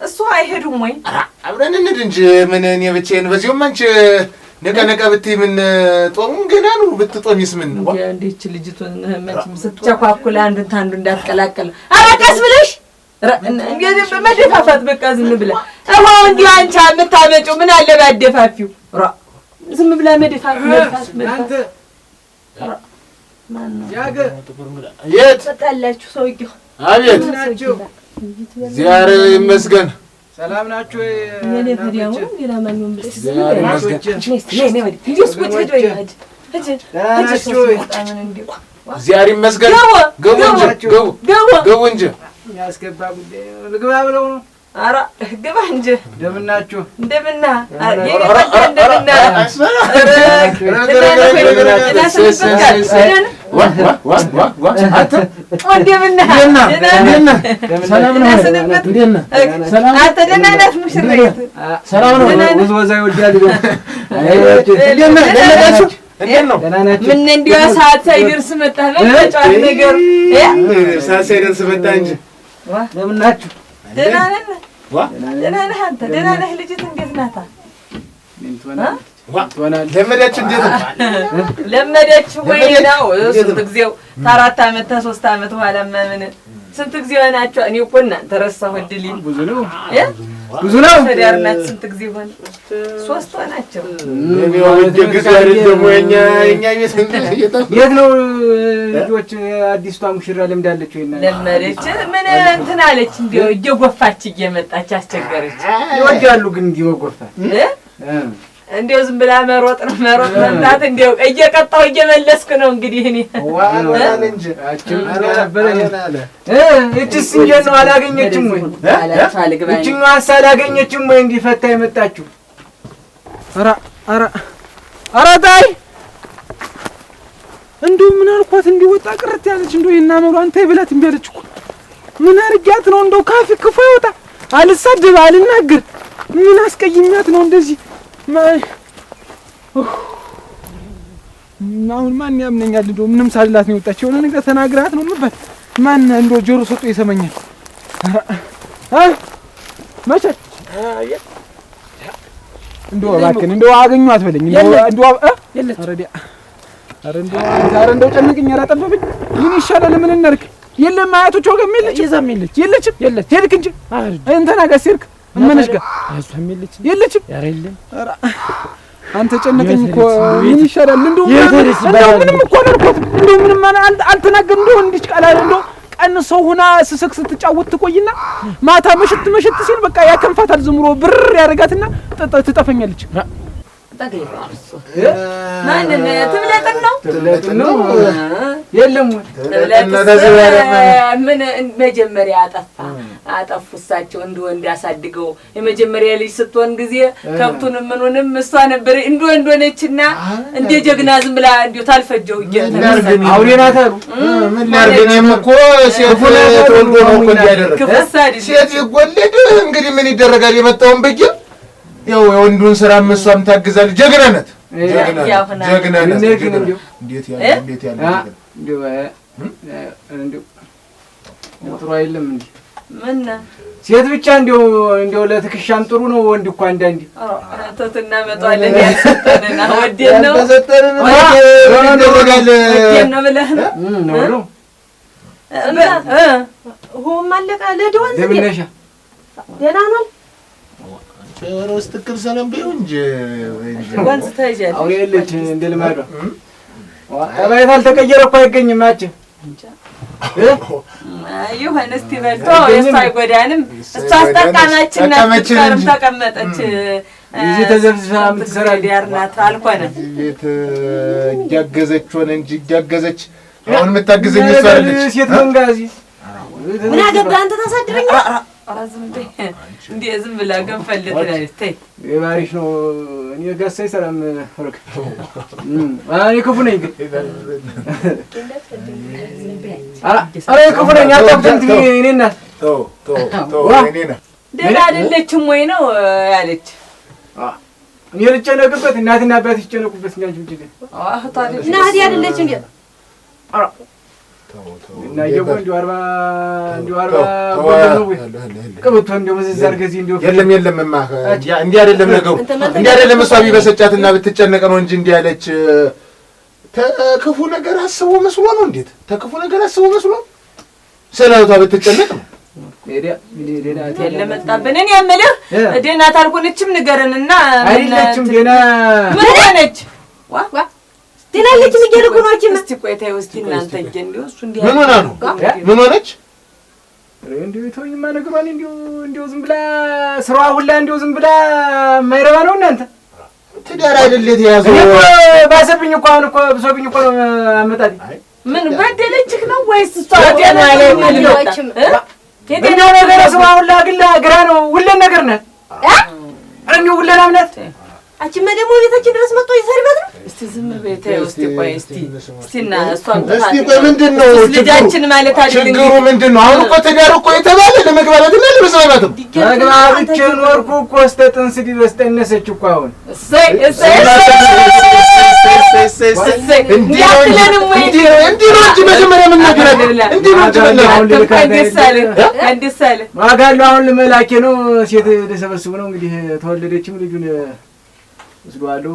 እሱ አይሄዱም ወይ? አብረን እንሂድ እንጂ ምን እኔ ብቻዬን በዚሁም አንቺ ነቀ ብትይ ምን ጦሙም ገና ነው ብትጦሚስ ምን ነው እንዴት ልጅቱን መቼም ስትቸኳኩል አንዱን ታንዱ እንዳትቀላቀል አራቀስ ብለሽ እንግዲህ በመደፋፋት በቃ ዝም ብላ አሁን እንዲህ አንቺ የምታመጪው ምን አለ ባደፋፊው ዝም ብላ መደፋፋት አንተ ማን ያገ የት ተጣላችሁ ሰውዬው አቤት ዚያር ይመስገን ሰላም ናችሁ የኔ ፈዲያው ሌላ ማንንም ብለሽ ዚያር ይመስገን ነይ ወዲ ሂጂስ ቁጭ ዚያር ይመስገን ገቡ እንጂ ያስገባ ጉዳይ ልግባ ብለው ነው ኧረ ግባ እንጂ እንደምናችሁ እንደምና ምን እንዲያ ሰዓት ሳይደርስ መጣ በጫት ነገር ሰዓት ሳይደርስ መጣ እንጂ እንደምን ናችሁ? ደህና ነህ አንተ? ደህና ነህ? ልጅት እንዴት ናት? ለመደች እንዴት ነው? ለመደች ወይ ነው? ስንት ጊዜው ከአራት ዓመት ከሦስት ዓመት በኋላ ምን ስንት ጊዜው ናቸው? እኔ እኮ እናንተ ረሳሁ እድል ብዙ ነው ተዳር ናት። ስንት ጊዜ ሆነ? ሦስት ሆናቸው። እኔው ጊዜ አይደለም ወኛ ቤት የት ነው ልጆች? አዲስቷ ሙሽራ ለምዳለች ወይ? ለመደች ምን እንትን አለች እንዴው እየጎፋች እየመጣች አስቸገረች። ይወዳሉ ግን እንዲህ መጎፋት እንዴው ዝም ብላ መሮጥ መምጣት እንዴው እየቀጣው እየመለስኩ ነው እንግዲህ እኔ ዋናን እንጂ እቺስ እንዴት ነው አላገኘችም ወይ? እቺኛዋን ሳላገኘችም ወይ እንዲፈታ የመጣችሁ? ኧረ ታይ እንደው ምን አልኳት እንዲወጣ ቅርት ያለች እንደው የናመሩ አንተ ይበላት እምቢ አለች እኮ ምን አርጋት ነው እንደው ካፊ ክፉ ይወጣ አልሳደብ አልናገር ምን አስቀይኛት ነው እንደዚህ አሁን ማን ያምነኛል? እንደው ምንም ሳልላት ነው የወጣች። የሆነ ነገር ተናግራት ነው የምባል ማን እንደው ጆሮ ሰጥቶ ይሰማኛል? መቼ እንደው እባክህን እንደው አገኘኋት በለኝ እንደው እንደው ጨነቀኝ። ኧረ ጠበበኝ። ምን ይሻላል? ምን እናድርግ? የለም አያቶቿ ጋር የለችም። ሄድክ እንጂ እንትና ጋር ሄድክ እመነሽ ጋር እሷም የለችም። ኧረ የለም። ኧረ አንተ ጨነቀኝ እኮ ምን ይሻላል? እንደው ምንም እኮ አላልኳትም። እንደው ምንም አልተናገርም። እንደው እንዲህ ቃል እንደው ቀን ሰው ሆና ስስቅ ስትጫወት ትቆይና ማታ መሽት ሲል በቃ ያከንፋታል። ዝም ብሎ ብር ያደርጋትና ትጠፈኛለች። ማንን ትብለጥ ነው? የለም ምን መጀመሪያ አጠፉ እሳቸው እንደ ወንድ ያሳድገው የመጀመሪያ ልጅ ስትሆን ጊዜ ከብቱንም ምኑንም እሷ ነበር እንደ ወንድ ሆነችና እንደ ጀግና ዝም ብላ እንዲሁ ታልፈጀው እየተነሳ አውሬ ናት አሉ። ምን ላድርግ? እኔም እኮ ሴት ተወልዶ ነው እኮ እንዲያደርግ ሴት ይወለድ እንግዲህ ምን ይደረጋል? የመጣውን በየ ያው የወንዱን ስራ እሷም ታግዛለች። ጀግና ናት። እንዴት ያለ ጥሩ አይደለም እንዴ? ምን ሴት ብቻ እንደው ለትክሻም ጥሩ ነው። ወንድ እኮ አንዳንዴ ተትና መጣለን ያሰጠንና ወዴን ነው ተሰጠን ይደረጋል ነው ብለህ ነው ሆም አለቃ ለደወል ደምነሻ ደህና ነው። ቸሮስ ትክክል ሰላም ቢሆን እንጂ ወንዝ ተይጃለሽ አውሬ የለች እንደ ልማዷ አባይት አልተቀየረ እኮ አይገኝም። ማች ይሁን እስቲ በልቶ የእሷ አይጎዳንም። እሷ አስጠቃማችና ተቀመጠች እዚህ ተዘብዝባ የምትሰራ ዲያር ናት አልኳነ ቤት እያገዘች ሆነ እንጂ እያገዘች አሁን የምታግዘኝ እሷ አይደለች። ሴት መንጋዚ ምን አገባህ አንተ ታሳድረኝ? አራዝም እንዴ ዝም ብላ ገንፈል ትላለች። ተይ የባሪሽ ነው። እኔ ጋሳይ ሰላም ፈረክ እኔ ክፉ ነኝ ግን አረ ክፉ ነኝ። አጣብተንት እኔ እናት እኔ ነህ ደህና አይደለችም ወይ ነው ያለች። እኔ ልጨነቅበት እናትና አባት ይጨነቁበት እንጂ እንጂ እናት አይደለች እንዴ? እና ይገቡ እንዲው 40 ቅብቶ እንዲው መዘዛር ገዚ እንዲው የለም እንዲህ አይደለም ነገሩ እንዲህ አይደለም። እሷ ቢበሰጫትና ብትጨነቅ ነው እንጂ እንዲህ ያለች ተክፉ ነገር አስቦ መስሎ ነው። እንዴት ተክፉ ነገር አስቦ መስሎ ስለውታ ብትጨነቅ ነው። ለመጣብን እኔ የምልህ ደህና ታልሆነችም ንገረንና አይደለችም ደህና ምን ሆነች? ደህና ልጅ ንገረኩ ነው። እስቲ ቆይ ተይው እስቲ እናንተ እንዴ እሱ እንዴ ምን ሆነ ነው? ምን ሆነች? እንዴው ተውኝማ ነገሯን እንዴው ዝም ብላ ስራዋ ሁላ እንዴው ዝም ብላ የማይረባ ነው። እናንተ ትዳር አይደል የተያዘው? ባሰብኝ እኮ አሁን እኮ ብሶብኝ እኮ ነው አመጣጥ። ምን በደለችህ ነው ወይስ እሷ ደህና አይደለችም? እንደው ነገር ስራዋ ሁላ ግራ ነው። ሁሉን ነገር ናት እንደው ሁሉን አምናት አቺማ ደግሞ ቤታችን ድረስ መጥቶ ይሰርበት ነው። እስቲ ዝም በይ ተይው እስቲ ቆይ እስቲና እሷን እስቲ ቆይ ምንድነው ልጃችን ማለት አይደል? ችግሩ ምንድነው? አሁን እኮ ትዳር እኮ የተባለ ለመግባባትና ለመስማማት ነው። መግባባትሽ ኖርኩ እኮ እስከ ጥንስ ድረስ ተነሰች እኮ አሁን እሰይ እንዲህ ነው እንጂ መጀመሪያ ምን ነገር አለ? እንዲህ ነው እንጂ ዋጋለሁ አሁን ለመላኬ ነው። ሴት ለሰበስቡ ነው እንግዲህ ተወለደችም ልጁን ወስዷለሁ።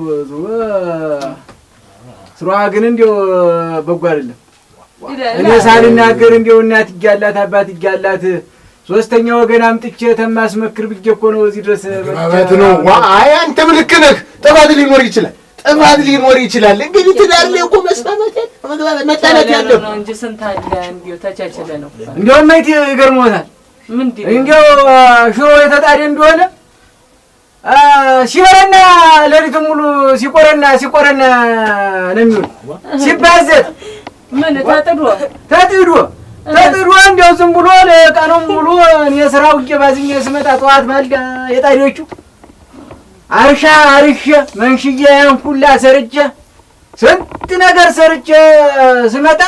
ስራዋ ግን እንዲያው በጎ አይደለም። እኔ ሳልናገር እንዲያው እናት ይጋላት አባት ይጋላት ሶስተኛ ወገን አምጥቼ ተማስመክር ብዬ እኮ ነው እዚህ ድረስ ማለት ነው። አይ አንተም ልክ ነህ። ጥፋት ሊኖር ይችላል። እንግዲህ ትዳር ላይ እኮ መስማማት መጣላት ያለው ነው እንጂ ስንት አለ እንዲያው ተቻችለ ነው። እንዲያው ማይት ይገርሞታል። ምንድነው እንዲያው ሽሮ የተጣደ እንደሆነ ሲወረና ለሊቱን ሙሉ ሲቆረና ነው የሚውል። ሲባዘት ምን ተጥዶ እንዲያው ዝም ብሎ ለቀኑም ሙሉ እኔ ስራው እየባዝኝ ስመጣ ጠዋት ማልዳ የጣዲዎቹ አርሼ መንሽዬ ያን ሁላ ሰርቼ ስንት ነገር ሰርቼ ስመጣ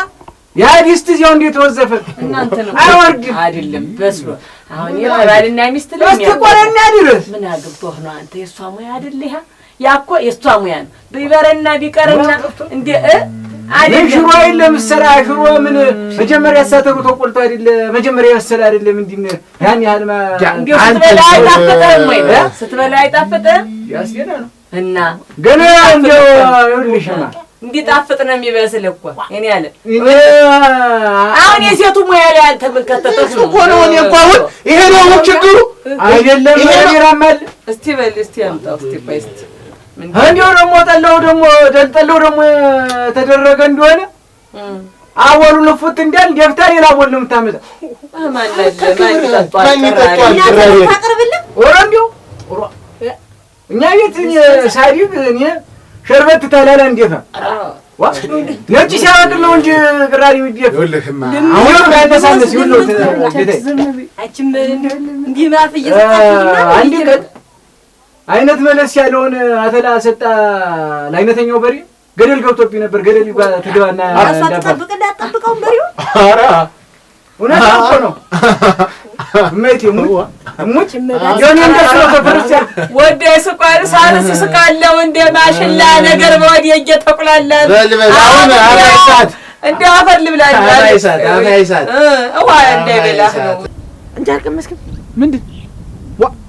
ያ ዲስት እዚያው እንዴት ወዘፈ። እናንተ ነው አይወርድም አይደለም በስሎ አሁን የባልና ሚስት ለሚያቆረና ድረስ ምን አግብቶህ ነው አንተ? የሷ ሙያ አይደል ይሄ? ያኮ የሷ ሙያ ነው። ቢበረና ቢቀርና እንደ አይደል ሽሮ አይደለም ሰራ ሽሮ ምን መጀመሪያ ሳተሩ ተቆልቶ አይደል መጀመሪያ ያሰላ አይደለም እንዲነ ያን ያህል ስትበላ አይጣፍጥም ወይ? ስትበላ አይጣፍጥም ያስየና ነው እና ገና እንደው ይልሽማ እንዲጣፍጥ ነው የሚበስል እኮ እኔ ያለ አሁን የሴቱ ሙያ ላይ አንተ ምን ከተተህ እኮ ነው? እኔ እኮ አሁን ይሄ ነው ችግሩ አይደለም። ይራማል እስቲ በል እስቲ አምጣው እስቲ ቆይ እስቲ እንደው ደግሞ ጠላው ደግሞ ተደረገ እንደሆነ አወሉ ለፉት እንዳል ደፍታ ሌላ ወል ነው የምታመጣ ማን ይጠጣል ታቀርብልህ ወራንዲው እኛ ቤት ሳዲብ እኔ ሸርበት ታላላ እንዴታ ነጭ ሲያወጥ ነው እንጂ ቅራሪ ይደፍ ይልህማ አሁን ያነሳነስ ይሉት አቺም እንዲህ ማፍ እየሰጣችሁና አንድ ቀን አይነት መለስ ያለውን አተላ ሰጣ ለአይነተኛው በሬ ገደል ገብቶብኝ ነበር። ገደል ይጓዝ ትገባና እንዳጠብቀው በሬው ኧረ እውነት እኮ ነው። እመቴ ሙጭ የኔ እንደሰው ተፈርቻ ወደ ስቋር ሳርስ ስቃለው እንደ ማሽላ ነገር በወዲህ እየተቆላላ አሁን አራይሳት እንደ አፈር ልብላል አራይሳት እዋ እንዳይበላህ ነው እንጂ አልቀመስክም። ምንድን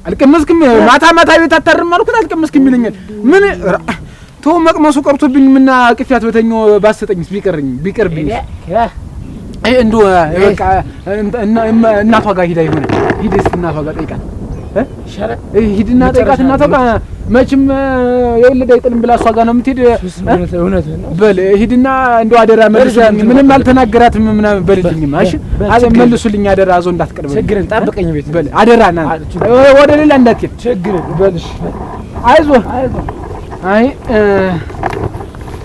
አልቀመስክም? ማታ ቤት አታርም አልኩት። አልቀመስክም ይለኛል። ምን ተው መቅመሱ ቀርቶብኝ ምና ቅፊያት በተኛው ባሰጠኝስ ቢቀርብኝ እንዶ በቃ እናቷ ጋር ሂዳ ይሆነ ሂድስ እናቷ ጋር ጠይቃት ሂድና ጠይቃት። እናቷ ጋር መቼም የወለደ አይጥልም ብላ እሷ ጋር ነው የምትሄድ። እውነት በል ሂድና እንደው አደራ መልሱልኝ። ምንም አልተናገራትም ምናምን በልልኝማ። እሺ መልሱልኝ አደራ። አዞ እንዳትቀርበኝ ችግርን ጠብቀኝ ቤት በል አደራ። ና ወደ ሌላ እንዳትሄድ ችግርን በልሽ። አይዞህ አይ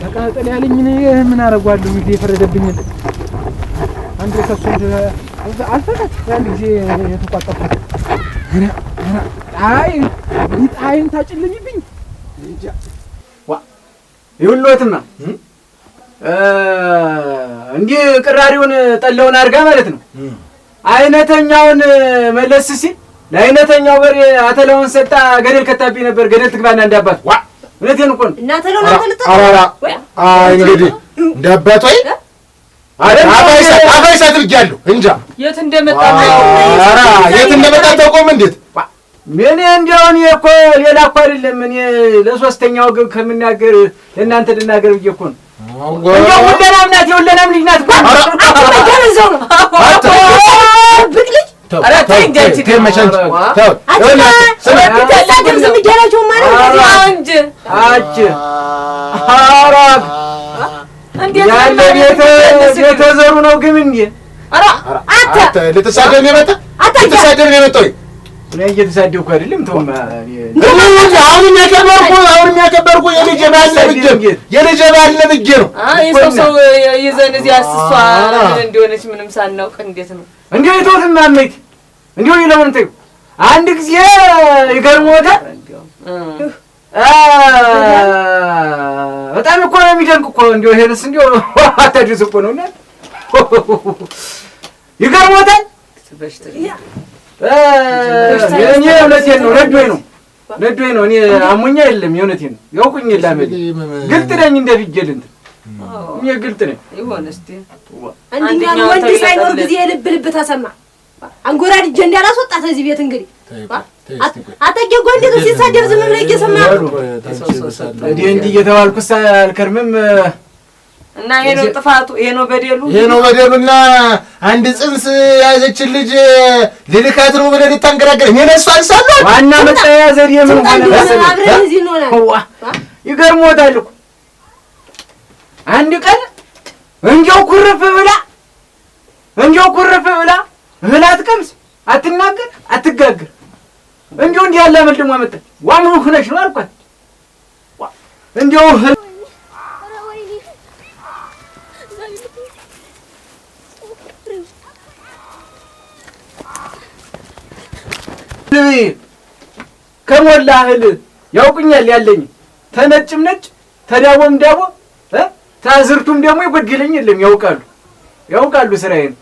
ተቃጠል ያለኝ ምን አደርገዋለሁ እንግዲህ የፈረደብኝ አንድ ከሱ አልፈታት ያን ጊዜ የተቋጠፈ አይን ታጭልኝብኝ እንጃ ይሁንሎትማ እንዲህ ቅራሪውን ጠለውን አድርጋ ማለት ነው። አይነተኛውን መለስ ሲል ለአይነተኛው በሬ አተላውን ሰጣ ገደል ከታብኝ ነበር። ገደል ትግባና እንዳባት እውነቴን እኮ ነው። እናተለው ነው ተልጣ እንግዲህ እንዳባት ወይ አባይሳት ብያለሁ እንጃ የት እንደመጣ የት እንደመጣ ታውቆም እንዴት ምን እንደውን እኮ ሌላ እኮ አይደለም እኔ ለሶስተኛው ግን ከምናገር ለእናንተ ልናገር ብዬ እኮ ነው እንደው ሁለናም ናት የሁለናም ልጅ ናት አትገረዘው ነው ብቅ ልጅ ኧረ ተይ እንጂ ተመቸንች ተው ስለዚህ ዝም ይደራጆ ማለት ነው እንጂ አጭ አራክ እንዴት ያለ ቤተ ዘሩ ነው ግን እንዴ ኧረ አንተ ልትሳደብ ነው የመጣ ልትሳደብ ነው የመጣው እኔ እየተሳደብኩ አይደለም ተውማ አሁን የሚያከበርኩ የልጄ ባለ ብዬ ነው ሰው ይዘን እዚህ አስሷ ምን እንደሆነች ምንም ሳናውቅ እንዴት ነው እንዴ ይተውትም ማመት እንዴ ይለውን ተይው አንድ ጊዜ ይገርሞታል በጣም እኮ ነው የሚደንቅ እኮ እንዴ ይሄንስ እንዴ አታድርስ እኮ ነው እና ይገርሞታል እኔ እውነቴን ነው ነዶኝ ነው እኔ አሞኛ የለም የእውነቴን ነው ያውቁኝ የለም ግልጥ ነኝ እንደ ቢጀል እንትን እኔ ግልጥ ነኝ ይሆን እስቲ አንደኛው ወንድ ሳይኖር ጊዜ ልብ ተሰማ አንጎራድጄ እንዳላስወጣት እዚህ ቤት እንግዲህ አጠገብ ጎንዴቱ ሲሳደብ ዝም ብለህ እየሰማህ እንዲህ እየተባልኩስ አልከርምም እና ይሄ ነው ጥፋቱ ይሄ ነው በደሉና አንድ ጽንስ ያዘችን ልጅ ልልካት ነው ብለህ ልታንገራገር እኔ ለእሱ አንሳለሁ ዋና መጣያ ዘዴ ምን አብረን እዚህ እንሆናለን ይገርሞታል እኮ አንድ ቀን እንጀው ኩርፍ ብላ እህል አትቀምስ አትናገር አትጋገር እንዲሁ እንዲህ ያለ መልድ ደግሞ አመጣ ዋም ሆነሽ ነው አልኳት እንዲሁ ከሞላ እህል ያውቁኛል ያለኝ ተነጭም ነጭ ተዳቦም ዳቦ ታዝርቱም ደግሞ ይጎድለኝ የለም ያውቃሉ ስራዬን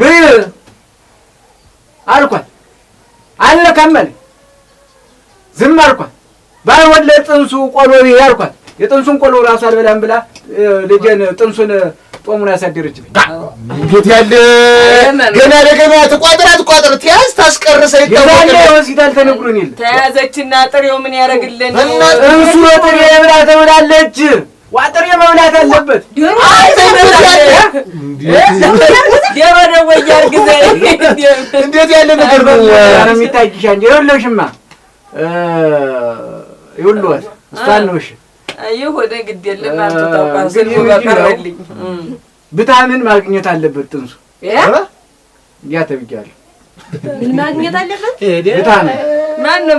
በይ አልኳት አልነካመል ዝም አልኳት ባይሆን ለጥንሱ ቆሎ ያልኳት የጥንሱን ቆሎ ራሱ አልበላም ብላ ልጄን ጥንሱን ጦሙን ያሳደረችልኝ እንዴት ያለ ገና ለገና ተቋጥራ ትያዝ ታስቀርሰ ይታወቃል ሆስፒታል ተነግሮኝ ይል ተያዘችና ጥሬው ምን ያረግልን ጥንሱ ጥሬ ብላ ተብላለች ዋጥሬ መብላት አለበት ደረደ ወያር ግዜ እንዴት ያለ ነገር ነው የሚታይሽ እንዴ ይኸውልሽማ ይኸውልሽ እሷን ነው እሺ ወደ ግድ የለም አንተ ታውቃለህ ስልኩ በቀረልኝ ቪታሚን ማግኘት አለበት ጥንሱ ያ ተብያለሁ ምን ማግኘት አለበት ቪታሚን ማን ነው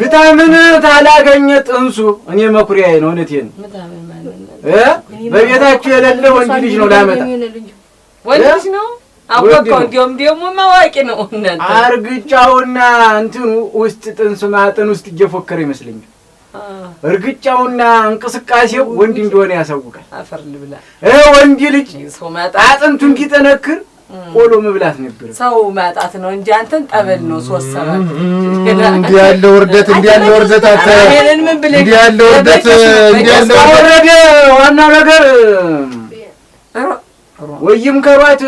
ቪታሚን ታላገኘ ጥንሱ እኔ መኩሪያዬ ነው እውነቴን በቤታችሁ የሌለ ወንድ ልጅ ነው ላመጣ ወንድ ልጅ ነው አወቀው ደግሞ ማዋቂ ነው እናንተ አርግጫውና እንትኑ ውስጥ ጥንሱ ማጠን ውስጥ እየፎከረ ይመስለኛል እርግጫውና እንቅስቃሴው ወንድ እንደሆነ ያሳውቃል አፈር ልብላ ወንድ ልጅ አጥንቱ እንዲጠነክር ቆሎ መብላት ነበር ሰው ማጣት ነው እንጂ አንተን ጠበል ነው 3-7 እንዲህ ያለ ወርደት አታየን ምን ብለህ እንዲህ ያለ ወርደት ዋናው ነገር ወይም ከሯት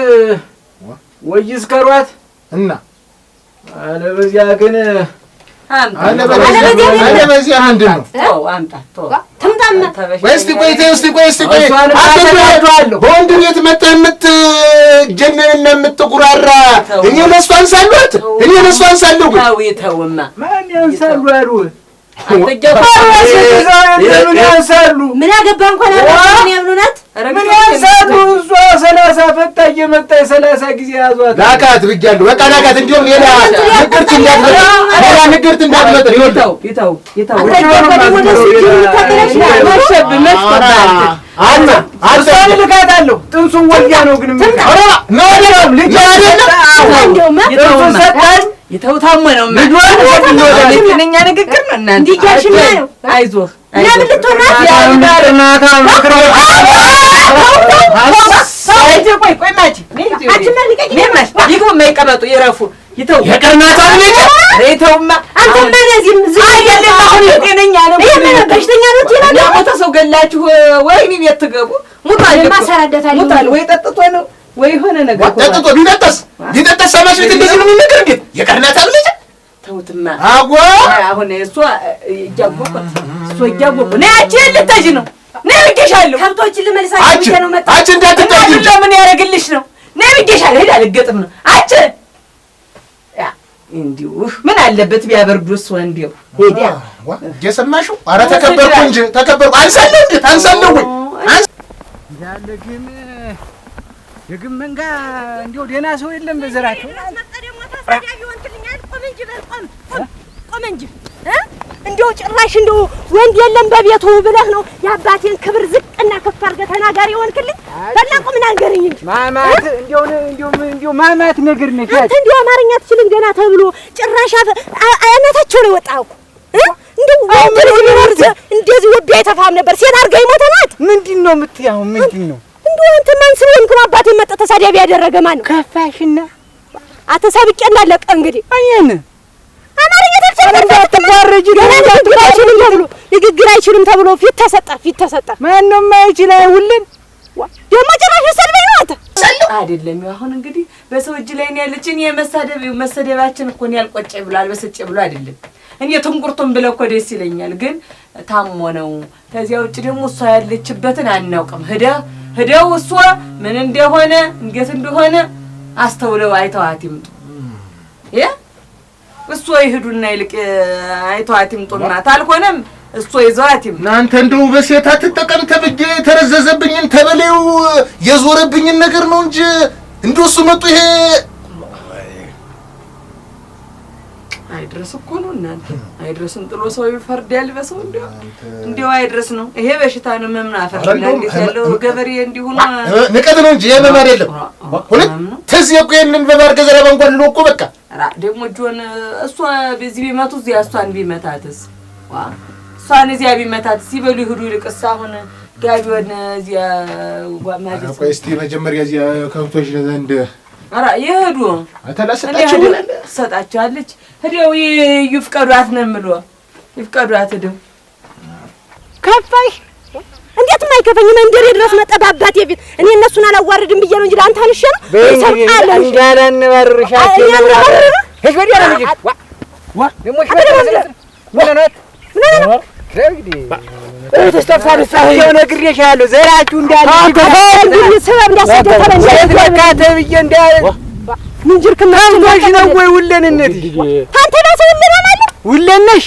ወይስ ከሯት እና አለበዚያ ግን አለበዚያ አንድ ነው አምጣ እስቲ ቆይ በወንድ ቤት መጥተህ የምትጀነንና የምትጉራራ እኔ ለእሱ አንሳለሁ ተውማ ማን ያንሳሉ አሉ ምን ያንሳሉ ምን አገባ እንኳን አላውቅም ያምኑናት ምን ያንሳሉ እሷ 30 ፈታ እየመጣ 30 ጊዜ ያዟት ላካት ብያለሁ በቃ ላካት እንዲሁም ሌላ ንግርት እንዳትመጣ ይተው አርሳን ልካታለሁ ጥንሱን ወልያ ነው ግን የተውታማ ነው ለኛ ንግግር ነው እናንተ እንዲያሽማ ነው አይዞህ ለምን ልትሆናት ያናታ ማክሮ ቆይ ማጂ ምንማሽ ይግቡ የማይቀመጡ ይረፉ ይተው የቀርናታ ልጅ ይተውማ አንተ ማለዚህም አይደለም አሁን ጤነኛ ነው ይሄ በሽተኛ ነው ይላል ሞተ ሰው ገላችሁ ወይኔ ቤት ትገቡ ሙታል ወይ ጠጥቶ ነው ወይ ሆነ ነገር ጠጥቶ ቢጠጣስ ሰማሽ ቤት እንደዚህ ነው የሚነገር እንዴ የቀርናታ ልጅ ተውትማ አጓ አሁን እሷ እያወቁ ነይ አንቺ ልትሄጂ ነው ነይ ብዬሻለሁ ከብቶችን ልመልሳችሁ ነው መጣ አንቺ እንዳትጠጊ ምን ያደርግልሽ ነው ነይ ብዬሻለሁ ሄዳ ልገጥም ነው አንቺ እንዲሁ ምን አለበት ቢያበርዱስ ወንዴው ሄዳ እየሰማሽው ኧረ ተከበርኩ እንጂ ተከበርኩ አንሳለሁ እንዴት አንሳለሁ ወይ ያለ ግን የግን መንጋ እንዲያው ደህና ሰው የለም በዘራቸው ቆም እንጂ እንዲያው ጭራሽ እንዲያው ወንድ የለም በቤቱ ብለህ ነው የአባቴን ክብር ዝቅና ከፍ አድርገህ ተናጋሪ የሆንክልኝ በላ ቁም ናገረኝ እንጂ ማማት እንዲያው ማማት ነገር ነሽ አንተ እንዲያው አማርኛ አትችልም ገና ተብሎ ጭራሽ አያናታቸው ነው የወጣው እንዲያው ወንድ እንደዚህ ወቢያ አይተፋም ነበር ሴት አድርገህ ሞተ ናት ምንድነው የምትያው ምንድነው እንዲያው አንተ ማን ስለሆንክ ነው አባቴን መጣ ተሳዳቢ ያደረገ ማን ነው ከፋሽና አተሳብቄ እንዳለቀ እንግዲህ አየን አማርኛ ተፈረጅ ንግግር አይችልም ተብሎ ፊት ተሰጣ ማንም አይችል አይውልን ደግሞ ጭራሽ ሰልበኝ ነው አንተ አይደለም አሁን እንግዲህ በሰው እጅ ላይ ነው ያለችን መሰደባችን እኮ ነው ያልቆጨ ብሏል በሰጨ ብሎ አይደለም እኔ ትንቁርቱን ብለው እኮ ደስ ይለኛል ግን ታሞ ነው ከዚያ ውጭ ደግሞ እሷ ያለችበትን አናውቅም ሄደው እሷ ምን እንደሆነ እንዴት እንደሆነ አስተውለው አይተዋት ይምጡ እሱ ይሄዱና ይልቅ አይተዋት ይምጡና ታልሆነም እሱ ይዘዋት ይምጡ እናንተ እንደው በሴት አትጠቀም ተብዬ ተረዘዘብኝን ተበሌው የዞረብኝን ነገር ነው እንጂ እንደው እሱ መጡ ይሄ አይድረስ እኮ ነው እናንተ አይድረስም ጥሎ ሰው ይፈርዳል በሰው እንደው አይድረስ ነው ይሄ በሽታ ነው መምናፈር እንዴት ያለው ገበሬ እንዲሆኑ ንቀት ነው እንጂ የመም አይደለም ሁለት ተዚህ እኮ ይሄንን በማርገዘራ ባንጓል ነው እኮ በቃ ደግሞ ጆን እሷ በዚህ ቢመቱ እዚያ እሷን ቢመታትስ እሷን እዚያ ቢመታትስ ሲበሉ ይሁዱ ይልቅስ አሁን ጋቢውን እዚያ ማጀስ ቆይ እስቲ መጀመሪያ እዚያ ከብቶች ዘንድ አራ ይሄዱ አተላሰጣችሁ ሰጣቻለች ሄደው ይፍቀዷት ነው የምለው ይፍቀዷት ሄደው ከፋይ እንዴት ማይከፈኝ መንደር ድረስ መጠባባት የፊት እኔ እነሱን አላዋርድም ብዬ ነው እንጂ አንተ አንሽ ነው ይሰርቃለህ እንዳላን በርሻቸው ሄሽ ወዲያ ነው ልጅ ዋ ደሞ ምን ተስተፋለ ሳይው ነግሬሻለሁ ዘራችሁ እንዳለ እንዴ ሰበብ እንዳሰደተለ ለካተ ብዬ እንዳለ ምንጅርክና ነው ወይ ውለንነት አንተ ባሰ ውለና ማለት ውለነሽ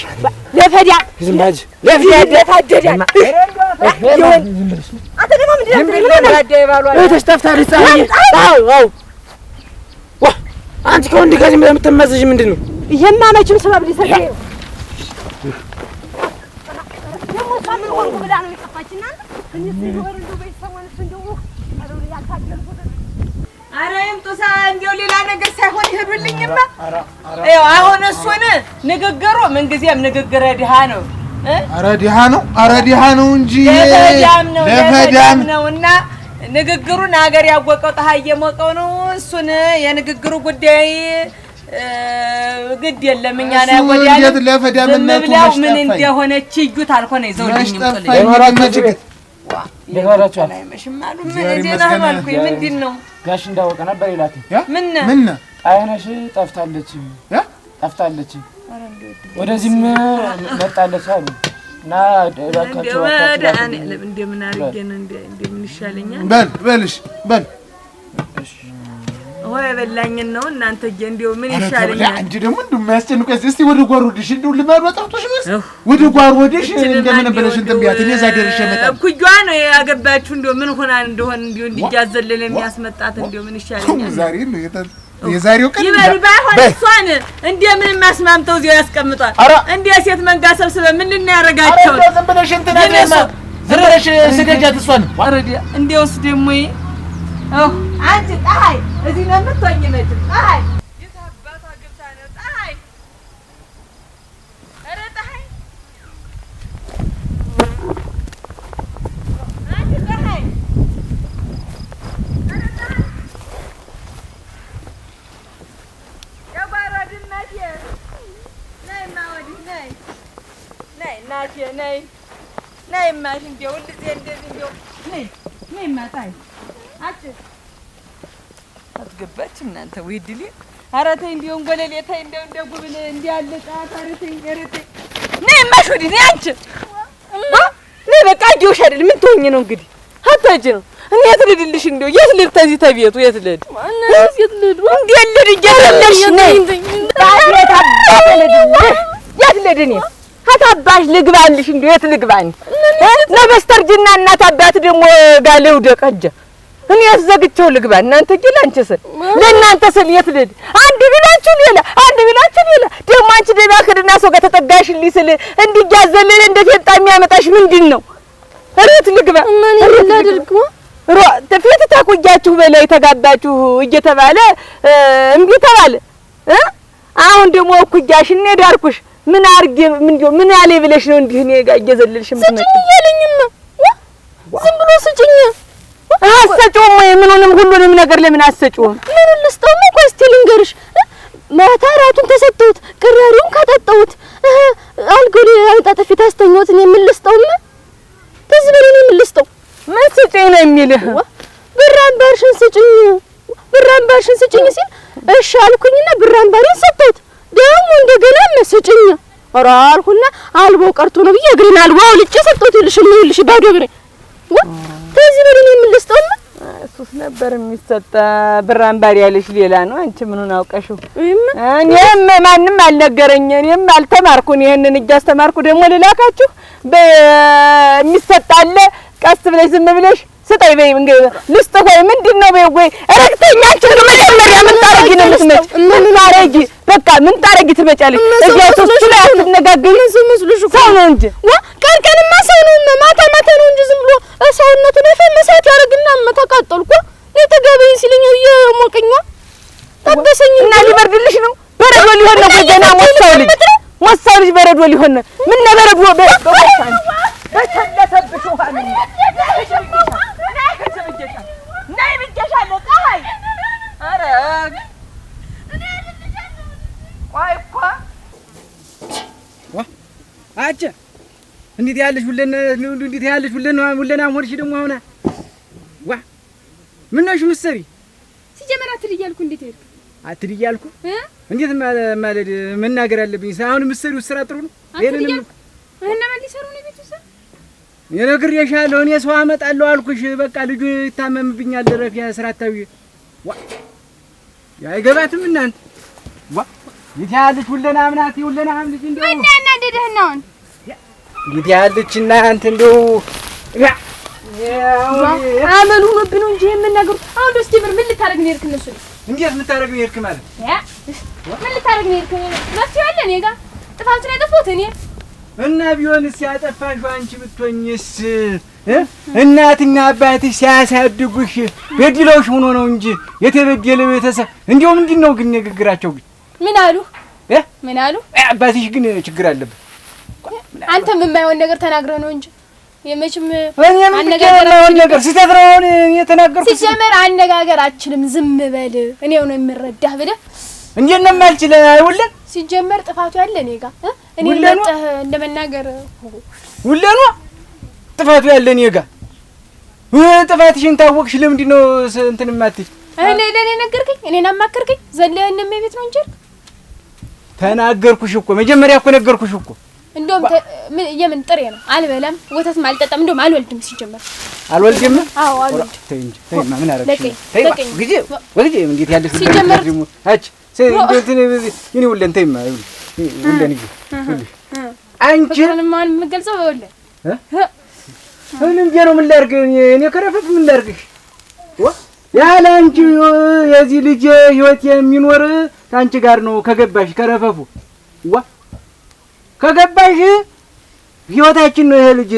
ለፈዲያ ዝምባጅ ለፈዲያ ለታደዳ አንተ ደግሞ ምንድነው ታደባሏ ተስተፋለ ሳይው አው ዋ አንቺ ከወንድ ጋር የምትመዘዥ ምንድነው ይሄማ መቼም ሰበብ ሊሰጠኝ ነው ደግሞ ሳምን ወንጉ ብላ ነው የጠፋችና እንዴ ሲወር እንደው በይሰማንስ እንደው አለው ያካጀልኩት አረ ይምጡሳ እንደው ሌላ ነገር ሳይሆን ይሄዱልኝማ አዎ አሁን እሱን ንግግሩ ምን ጊዜም ንግግር ድሃ ነው አረ ድሃ ነው እንጂ ለፈዳም ነውና ንግግሩን ሀገር ያወቀው ፀሐይ የሞቀው ነው እሱን የንግግሩ ጉዳይ ግድ የለም እኛ ነው ያጎዳል ለፈዳምነቱ ምን እንደሆነች እዩት አልሆነ ይዘውልኝ ይምጡልኝ ደጋራቻው ላይ መሽማሉ ምን እንደና ማልኩ ምንድነው ጋሽ እንዳወቀ ነበር ይላል ምን ጣይነሽ ጠፍታለች ወደዚህም መጣለች አሉ እና ዳካቸው እንደምን አርገ ነው እንደምን ይሻለኛል በልሽ ወይ በላኝ ነው እናንተ እንደው ምን ይሻለኛል እንጂ ደግሞ እንደማያስጨንቀው እስቲ ወደ ጓሮ ወደሽ እንደው ልማድ ወጣቶሽ ነው ወደ ጓሮ ወደሽ እንደምን በለሽ እንትን ቢያት እኔ እዛ ደርሼ መጣሁ ኩጇ ነው ያገባችሁ እንደው ምን ሆና እንደሆነ እንደው እንዲያዘለለ የሚያስመጣት እንደው ምን ይሻለኛል ዛሬ ነው የዛሬው ቀን ይበል ባይሆን እሷን እንደምን ማስማምተው እዚያው ያስቀምጣል እንደ ሴት መንጋ ሰብስበ ምን እናያረጋቸው ዝም ብለሽ እንትን ዝረሽ ስደጃት እሷን አረዲያ እንደውስ ደግሞ አንቺ ፀሐይ እዚህ ነው የምትሆኝ መቼም ፀሐይ የታባታ ግብታ ነው ፀሐይ ኧረ ፀሐይ አንቺ ፀሐይ ኧረ ፀሐይ ነይማሽ እንደው እንደዚህ እንደው ነይማ ታይ አትገባች እናንተ ወይ ድሊ ኧረ ተይ እንደው እንጎለሌ ተይ እንደው ጉብል እንዲህ ያለ ጫት ኧረ ተይ ነይማሽ ወዲህ ነይ አንቺ ነይ በቃ አየሁሽ አይደል ምን ትሆኚ ነው እንግዲህ አታጅ ነው እኔ የት ልሂድልሽ እንደው የት ልሂድ ተዚህ ተቤቱ የት ልሂድ የት ልሂድ እያለሽ ነይ የት ልሂድ እኔ አታባሽ ልግባልሽ እንደው የት ልግባኝ ለበስተርጅና እናት አባት ደግሞ ጋለው ደቀጀ እኔ ያዘግቸው ልግባ እናንተ ግን አንቺ ስል ለእናንተ ስል የት ልሂድ አንድ ቢላችሁ ሌላ ደግሞ አንቺ ደባ ከድና ሰው ጋር ተጠጋሽልኝ ስል እንዲያዘለለ እንደ ፌጣ የሚያመጣሽ ምንድን ነው እሬት ልግባ ምን ላድርግ ፊት ታቆያችሁ በላይ ተጋባችሁ እየተባለ እምቢ ተባለ አሁን ደግሞ እኩያሽ እኔ ዳርኩሽ ምን አርጌ ምን ያለ ብለሽ ነው እንዲህ እኔ ጋር እየዘለልሽ የምትመጪ ስጭኝ እያለኝማ ዝም ብሎ ስጭኝ አሰጪውም ምኑንም ሁሉንም ነገር ለምን አሰጪውም ምን ልስጠው ነው ቆይ እስቲ ልንገርሽ ማታ እራቱን ተሰጠሁት ቅራሪውን ካጠጣሁት አልጎሌ አንጣጥፊ ታስተኛሁት እኔ ምን ልስጠውማ በዚህ በላይ እኔ ምን ልስጠው ምን ስጭኝ ነው የሚልህ ብር አምባርሽን ስጭኝ ሲል እሺ አልኩኝና ብር አምባሬን ሰጠሁት ደግሞ እንደገና መስጭኝ ኧረ አልኩና አልቦ ቀርቶ ነው ብዬ እግሬን አልቦ አውልጬ ሰጠሁት ይልሽ ባዶ እግሬ በዚህ በላይ እኔ ምን ልስጠው እሱስ ነበር የሚሰጣ ብር አምባሪ ያለሽ ሌላ ነው አንቺ ምኑን አውቀሽው እኔም ማንም አልነገረኝ እኔም አልተማርኩኝ ይሄንን እያስተማርኩ ደግሞ ልላካችሁ በሚሰጣለ ቀስ ብለሽ ዝም ብለሽ ስጠይ በይ ልስጥ ወይ ምንድነው በይ ወይ ረክተኛችሁ መጀመሪያ ምን ታረጊ ነው ልትመጪ ምን ታረጊ በቃ ምን ታረጊ ትመጫለሽ እዚያው ሶስቱ ላይ አትነጋገሪ ሰው ነው እንጂ ቀንማ ሰው ነው ማታ ነው እንጂ ዝም ብሎ ሰውነቱ ላይ ፈመሳት ያረግና ተቃጠልኩ ለተጋበይ ሲለኝ የሞቀኛ ታበሰኝ እና ሊበርድልሽ ነው በረዶ ሊሆን ነው ገና ሞሳው ልጅ በረዶ ሊሆን ነው ምን ነበረዶ በቆሳን በተለተብሽ ውሃ ምን ናይ ብቻሻለሁ ጣይ አረ ቆይ እኮ አጭ እንዴት ያለሽ ሁለና ሞርሽ ደግሞ አሁን ምን ነሽ ምሰሪ ሲጀመር አትልያልኩ እንዴት ሄድክ አትልያልኩ እንዴት ማለት መናገር አለብኝ አሁን ምሰሪው ስራ ጥሩ ነው ይሄንን እና ማን ሊሰሩ ነው ቤቱ ሰ የነግሬሻለሁ እኔ ሰው አመጣለሁ አልኩሽ በቃ ልጁ ይታመምብኛል ረፊያ ስራታዊ ያይገባትም እናንተ ይታያለች ሁለና አምናት ሁለና አምልጅ እንደው እና እንደደህናውን ይታያለችና አንተ እንደው አመሉ ነው እንጂ የምናገሩ አሁን ደስ ይብር ምን ልታረግ ነው የርክ እነሱ እንዴት ልታረግ ነው የርክ ማለት ምን ልታረግ ነው የርክ ነፍስ ያለ እኔ ጋር ጥፋት ነው ያጠፋሁት እኔ እና ቢሆንስ ያጠፋሽው አንቺ ብትሆኝስ እናትና አባትሽ ሲያሳድጉሽ በድለውሽ ሆኖ ነው እንጂ የተበደለ ቤተሰብ እንደው ምንድነው ግን ንግግራቸው ግን ምን አሉ አባትሽ ግን ችግር አለበት አንተም የማይሆን ነገር ተናግረህ ነው እንጂ የመችም ነገር ሲተት ነው የተናገርኩት ሲጀመር አነጋገር አችልም ዝም በል እኔው ነው የምረዳህ ብለህ እንዴት ነው የማልችል አይወለን ሲጀመር ጥፋቱ ያለ እኔ ጋር እኔ ለጠህ እንደመናገር ሁለኑ ጥፋቱ ያለ እኔ ጋር ጥፋትሽን ታወቅሽ ለምንድን ነው እንትን ማትይ እኔ ለኔ ነገርኩኝ እኔን አማከርከኝ ዘለህ እንደመቤት ነው እንጂ ተናገርኩሽ እኮ መጀመሪያ እኮ ነገርኩሽ እኮ እንደውም የምን ጥሬ ነው አልበላም ወተትም አልጠጣም እንደውም አልወልድም ሲጀመር አልወልድም አዎ አልወልድም ተይ እንጂ ተይማ ምን አረግሽ ተይማ ግዜ እንዴት ያለሽ ሲጀመር አጭ እንትን ይኔ ሁለን ተይማ ሁለን ይሄ አንቺ ማን የምገልጸው ወለ ምንም ቢሆን ምን ላድርግ እኔ ከረፈት ምን ላድርግሽ ያለ አንቺ የዚህ ልጅ ህይወት የሚኖር ታንቺ ጋር ነው ከገባሽ ከረፈፉ ከገባሽ ህይወታችን ነው ይሄ ልጅ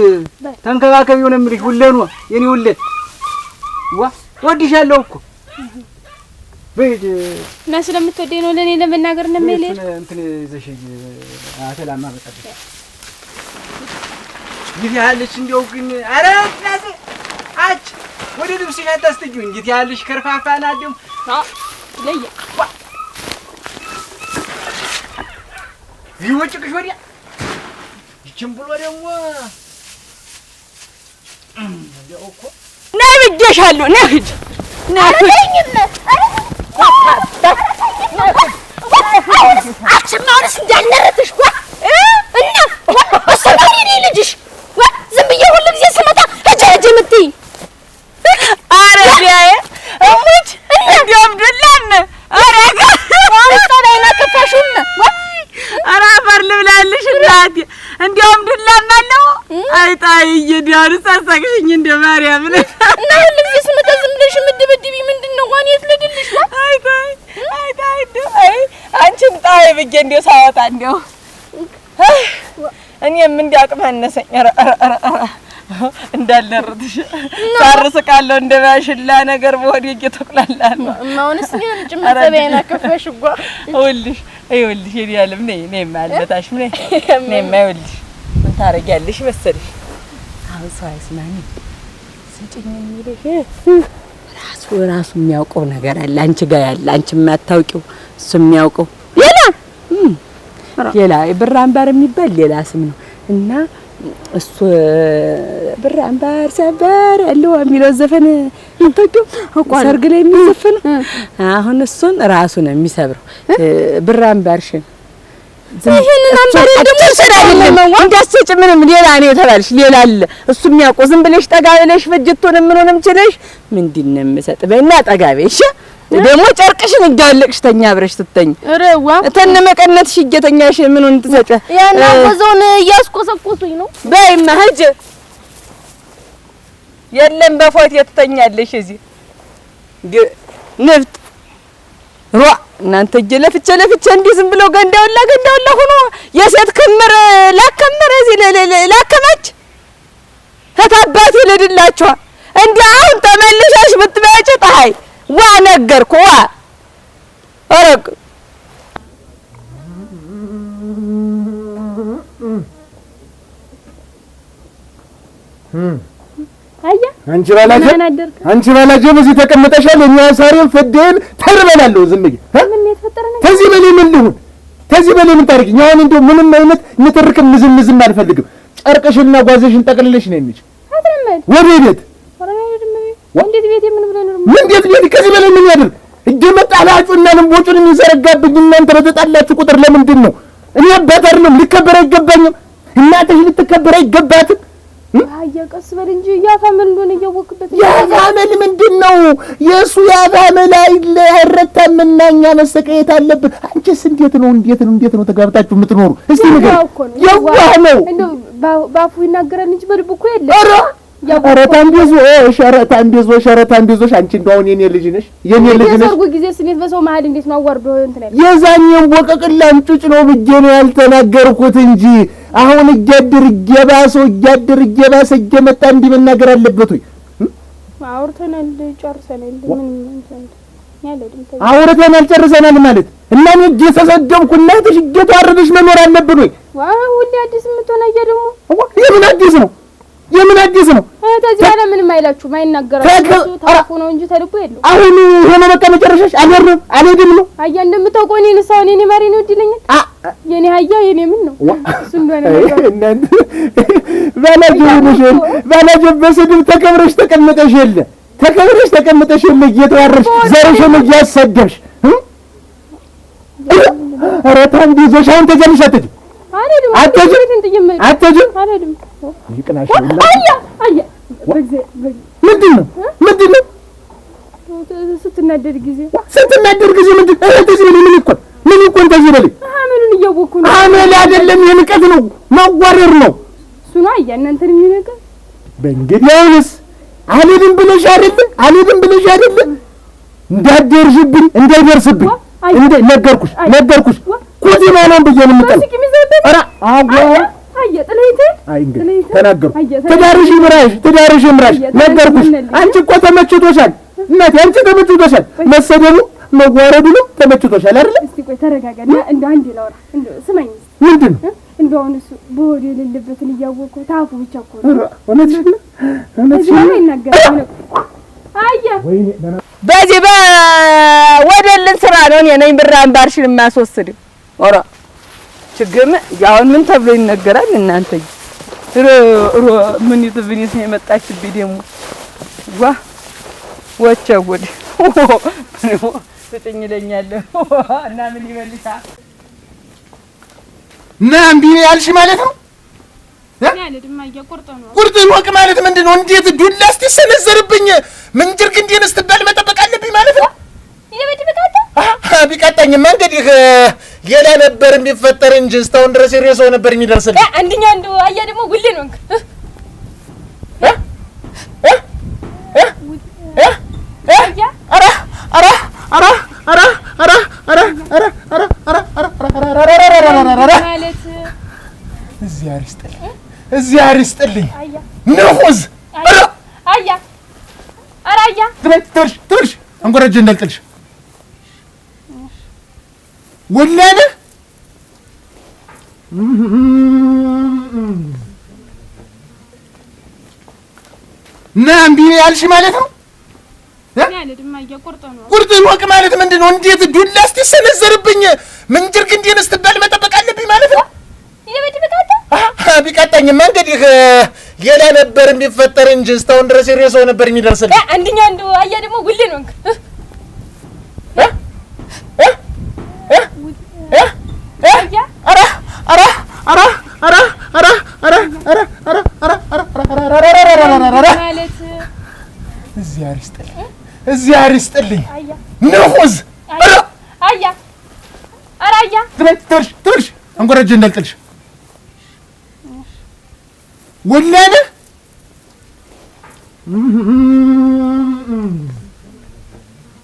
ተንከባከቢው ነው የምልሽ ሁለኑ የኔ ሁለት ወድሻለሁ እኮ በይድ እና ስለምትወደኝ ነው ለኔ ለመናገር እንደማይለኝ እንትን ዘሽ አተላማ በቃ ይያለሽ እንደው ግን አረ ናዚ አጭ ወደ ልብስሽ አታስተጂው እንዴት ያለሽ ከርፋፋና ደም ለየ ይወጭቅሽ ወዲያ ይችም ብሎ ደግሞ ነይ ብዬሻለሁ። ነይ ሂጅ አሁንስ እንዳልነረትሽ እና አሰማሪ ነኝ ልጅሽ ዝም ብዬ ሁሉ ጊዜ ስመጣ ሂጅ የምትይኝ ኧረ ቢያዬ እሙች እንዲያውም ዱላም ጠላይና ከፋሹም ኧረ አፈር ልብላለሽ እናቴ እንዲያውም ዱላም አለው አይጣይዬ ዲያሩ ሳሳቅሽኝ እንደ ማርያም እና ሁሉ ጊዜ ስመጣ ዝም ብለሽ የምትደበድቢኝ ምንድን ነው? ዋን የት ልድልሽ ነው? አይጣይ አንቺም ጣይ ብዬሽ እንደው ሳወጣ እንደው እኔም እንዲያቅም አነሰኝ። እንዳልነርትሽ ሳርስቃለሁ እንደ ማሽላ ነገር በሆዴ እየተቁላላ ነው። አሁንስ ግን ጭምተበይና ከፈሽ ጓ ይኸውልሽ የዲያለም ነይ ማልበታሽም ነይ ይኸውልሽ ምን ታረጊያለሽ መሰለሽ አሁን ሰው አይስማኝ ስጭኝ የሚልሽ ራሱ የሚያውቀው ነገር አለ አንቺ ጋር ያለ አንቺ የማታውቂው እሱ የሚያውቀው ሌላ ብር አምባር የሚባል ሌላ ስም ነው እና እሱ ብር አምባር ሰበር አለው የሚለው ዘፈን አታውቂው? ሰርግ ላይ የሚዘፈን አሁን እሱን ራሱ ነው የሚሰብረው ብር አምባርሽን ይሄንን አምባር ደግሞ ሰዳለም እንዳስጨጭ ምንም ሌላ ነው የተባልሽ ሌላ አለ እሱ የሚያውቀው ዝም ብለሽ ጠጋ ብለሽ ፈጅቶን ምንንም ችለሽ ምንድነው የምሰጥ በእና ጠጋ በይሽ ደግሞ ጨርቅሽን እንዳለቅሽ ተኛ አብረሽ ስትተኝ ረዋ ተነ መቀነትሽ እየተኛሽ ምኑን ትሰጫ ያና ወዘውን እያስቆሰቆሱኝ ነው በይማ ሂጅ የለም በፎት የተተኛለሽ እዚህ ንፍጥ ሯ እናንተ ለፍቼ እንዲህ ዝም ብለው ገንዳውላ ሆኖ የሴት ክምር ላከመረ እዚህ ላከማች ተታባቲ ልድላችሁ እንዴ አሁን ተመልሰሽ ብትመጪ ጣይ ዋ ነገርኩ ዋ አረግ አያ አንቺ ባላጀ በዚህ ተቀምጠሻል። እኛ ሳሬን ፈደን ተርበናለሁ። ዝም ብዬ ምን የተፈጠረ ነው? ከዚህ በላይ ምን ልሁን? ከዚህ በላይ ምን ታርጊኝ? አሁን እንደው ምንም አይነት ንትርክም ዝም አልፈልግም። ጨርቅሽና ጓዘሽን ጠቅልለሽ ነው የሚጭ አትረመድ ወደ ቤት እንዴት ቤት ምን ብለ ነው? እንዴት ቤት ከዚህ በላይ ምን ያድር? እጀመጣ ላጩና ልምቦጩን የሚዘረጋብኝ እናንተ በተጣላችሁ ቁጥር ለምንድን ነው? እኔ አባታር ነው ልከበር አይገባኝም? እናትሽ ልትከበር አይገባትም? አያቀስ በል እንጂ ያፋመል እንደሆነ እያወቅበት ያፋመል ምንድነው? የሱ ያፋመል አይረታምና እኛ መሰቀየት አለብን። አንቺስ እንዴት ነው ተጋብታችሁ የምትኖሩ? እስቲ ነገር ያዋህ ነው እንደው ባፉ ይናገራል እንጂ በልቡ እኮ የለ። ሸረታን ቢዞሽ አንቺ እንደው አሁን የኔ ልጅ ነሽ የሰርጉ ጊዜ ስሜት በሰው መሀል እንዴት ነው አዋርዶ እንትን አይደል? የዛኛም ቦቀቅላም ጩጭ ነው ብዬ ነው ያልተናገርኩት እንጂ አሁን እያድር እየባሰ እየመጣ እንዲህ መናገር አለበት ወይ? አውርተናል ጨርሰናል። አውርተናል ጨርሰናል ማለት እና እኔ እየተሰደብኩ እናትሽ እየተዋረደሽ መኖር አለብን ወይ? ሁሌ አዲስ የምትሆን አያ ደግሞ የምን አዲስ ነው? ታዲያ ያለ ምንም አይላችሁም አይናገራችሁ ታፉ ነው እንጂ ተልቦ የለው። አሁን ሆነ በቃ መጨረሻሽ አልሄድም ነው። አያ እንደምታውቀው እኔ ንሳው እኔ ማሪ ነው ይድለኛል። የኔ አያ የኔ ምን ነው እሱ እንደሆነ ነው እናንተ ባላጆ በስድብ ተከብረሽ ተቀምጠሽ እየተዋረሽ ዘርሽን እያሰደብሽ ኧረ ታንዲ ዘሻውን ተጀልሽ አትሄጂም ይቅናሽ አያ ምንድን ነው ስትናደድ ጊዜ ምንድን ምን ይቆን ተዚህ በል አመሉን እያወኩ ነው። አመል አይደለም የንቀት ነው ማዋረር ነው እሱ ነው አያ እናንተን የሚነገር በእንግዲህ አሁንስ አልሄድም ብለሽ አይደል እንዳደርሽብኝ እንዳይደርስብኝ ነገርኩሽ ኩቲና ነው ብዬ ነው የምጠል ኧረ አያ ጥለይቴ ተናገርኩ ትዳርሽ ምራሽ ነገርኩሽ። አንቺ እኮ ተመችቶሻል እናቴ አንቺ ተመችቶሻል መሰደቡ መዋረዱ ነው ተመችቶሻል አይደል? እስቲ ቆይ ተረጋጋና እንደው አንዴ ላውራ እንደው ስማኝ ምንድን ነው እንደው እሱ በሆዴ የሌለበትን እያወቅሁ ታፉ ብቻ እኮ ነው እውነትሽ ነው ይናገራል አያ በዚህ ወደልን ስራ ነው እኔ ነኝ ብር አምባርሽን የማስወስድ ኦራ ችግም ያውን ምን ተብሎ ይነገራል እናንተ ምን ይትብኒስ ነው የመጣችብኝ ደግሞ ዋ ወቸ ጉድ ስጥኝ ይለኛል እና ምን ይበልታ እና እምቢ ያልሽ ማለት ነው? ቁርጥን ወቅ ማለት ምንድን ነው? እንዴት ዱላ ስትሰነዘርብኝ ምንጅር ግንዴን ስትባል መጠበቅ አለብኝ ማለት ነው? ቢቀጣኝማ እንግዲህ ሌላ ነበር የሚፈጠር እንጂ እስካሁን ድረስ የሬሳው ነበር የሚደርስልኝ። አንደኛ አንዱ አያ ደግሞ ጉሌ ነው እንክ እዚያ አሪስጥልኝ ንሑዝ አያ አራያ ትርሽ አንጎራጀ እንዳልጥልሽ ወላነ እና እምቢ ያልሽ ማለት ነው? ቁርጥን ወቅ ማለት ምንድን ነው? እንዴት ዱላ ስትሰነዘርብኝ ምንጅር ግንዴን ስትባል መጠበቅ አለብኝ ማለት ነው? ቢቀጣኝማ እንግዲህ ሌላ ነበር የሚፈጠር እንጂ እስካሁን ድረስ የሬሳው ነበር የሚደርስልኝ። አንደኛ አንዱ አያ ደግሞ ጉሌ ነው እንክ እዚያ አሪስጥልኝ ንሑዝ አያ አራያ ትርሽ አንጎራጀ እንዳልጥልሽ ወላነ